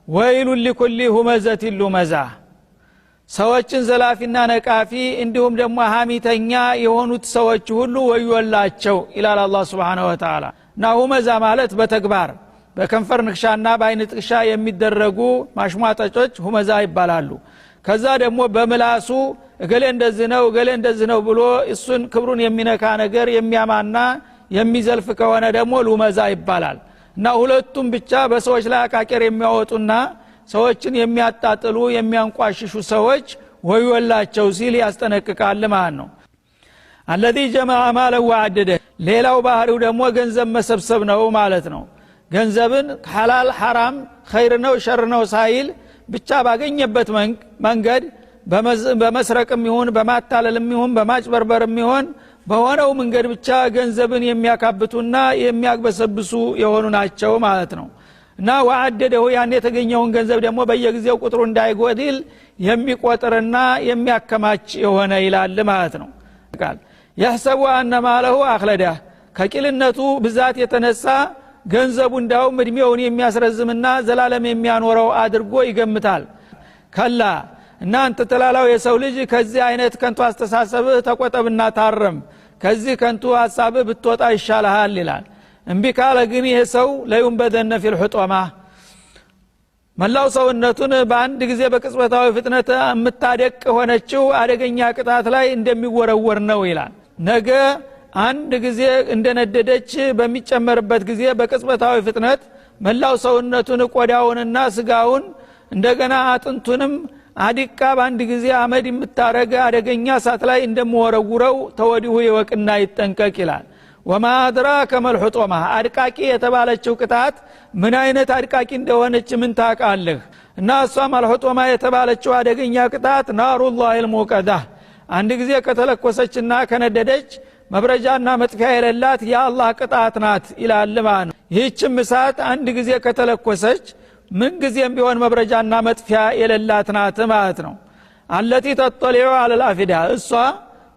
ወይሉ ለኩል ሁመዘት ሉመዛ ሰዎችን ዘላፊና ነቃፊ እንዲሁም ደግሞ ሐሚተኛ የሆኑት ሰዎች ሁሉ ወዮላቸው ኢላላ አላህ Subhanahu Wa Ta'ala እና ሁመዛ ማለት በተግባር በከንፈር ንክሻና በአይን ጥቅሻ የሚደረጉ ማሽሟጠጮች ሁመዛ ይባላሉ ከዛ ደግሞ በመላሱ እገሌ እንደዚህ ነው ብሎ እሱን ክብሩን የሚነካ ነገር የሚያማና የሚዘልፍ ከሆነ ደግሞ ሉመዛ ይባላል እና ሁለቱም ብቻ በሰዎች ላይ አቃቀር የሚያወጡና ሰዎችን የሚያጣጥሉ የሚያንቋሽሹ ሰዎች ወዮላቸው ሲል ያስጠነቅቃል ማለት ነው الذي جمع مالا وعدده ሌላው ባህሪው ደግሞ ገንዘብ መሰብሰብ ነው ማለት ነው ገንዘብን ሐላል ሐራም ኸይር ነው ሸር ነው ሳይል ብቻ ባገኘበት መንገድ በመስረቅም ይሁን በማታለልም ይሁን በማጭበርበርም ይሁን በሆነው መንገድ ብቻ ገንዘብን የሚያካብቱና የሚያግበሰብሱ የሆኑ ናቸው ማለት ነው እና ወአደደው ያን የተገኘውን ገንዘብ ደግሞ በየጊዜው ቁጥሩ እንዳይጎድል የሚቆጥርና የሚያከማች የሆነ ይላል ማለት ነው ቃል يحسب ان ماله اخلده ከቂልነቱ ብዛት የተነሳ ገንዘቡ እንዳው እድሜውን የሚያስረዝምና ዘላለም የሚያኖረው አድርጎ ይገምታል ከላ እናንተ ተላላው የሰው ልጅ ከዚህ አይነት ከንቱ አስተሳሰብ ተቆጠብና ታረም ከዚህ ከንቱ ሐሳብ ብትወጣ ይሻላል ይላል እንቢ ካለ ግን ይሄ ሰው ለይንበደነ في الحطمه መላው ሰውነቱን በአንድ ጊዜ በቅጽበታዊ ፍጥነት የምታደቅ ሆነችው አደገኛ ቅጣት ላይ እንደሚወረወር ነው ይላል ነገ አንድ ጊዜ እንደነደደች በሚጨመርበት ጊዜ በቅጽበታዊ ፍጥነት መላው ሰውነቱን ቆዳውንና ስጋውን እንደገና አጥንቱንም አዲቃ በአንድ ጊዜ አመድ የምታረጋ አደገኛ ሳት ላይ እንደሚወረውረው ተወዲሁ ይወቅና ይጠንቀቅ ይላል وما ادراك ما الحطمه አድቃቂ የተባለችው ቅጣት ምን አይነት አድቃቂ እንደሆነች ምን ታውቃለህ እና እሷ ማልሁጦማ የተባለችው አደገኛ ቅጣት ናሩላህ الموقده አንድ ጊዜ ከተለኮሰችና ከነደደች መብረጃና መጥፊያ የሌላት የአላህ ቅጣት ናት ይላል ማለት ነው ይህችም እሳት አንድ ጊዜ ከተለኮሰች ምን ጊዜም ቢሆን መብረጃና መጥፊያ የሌላት ናት ማለት ነው التي تطلع على الافئده እሷ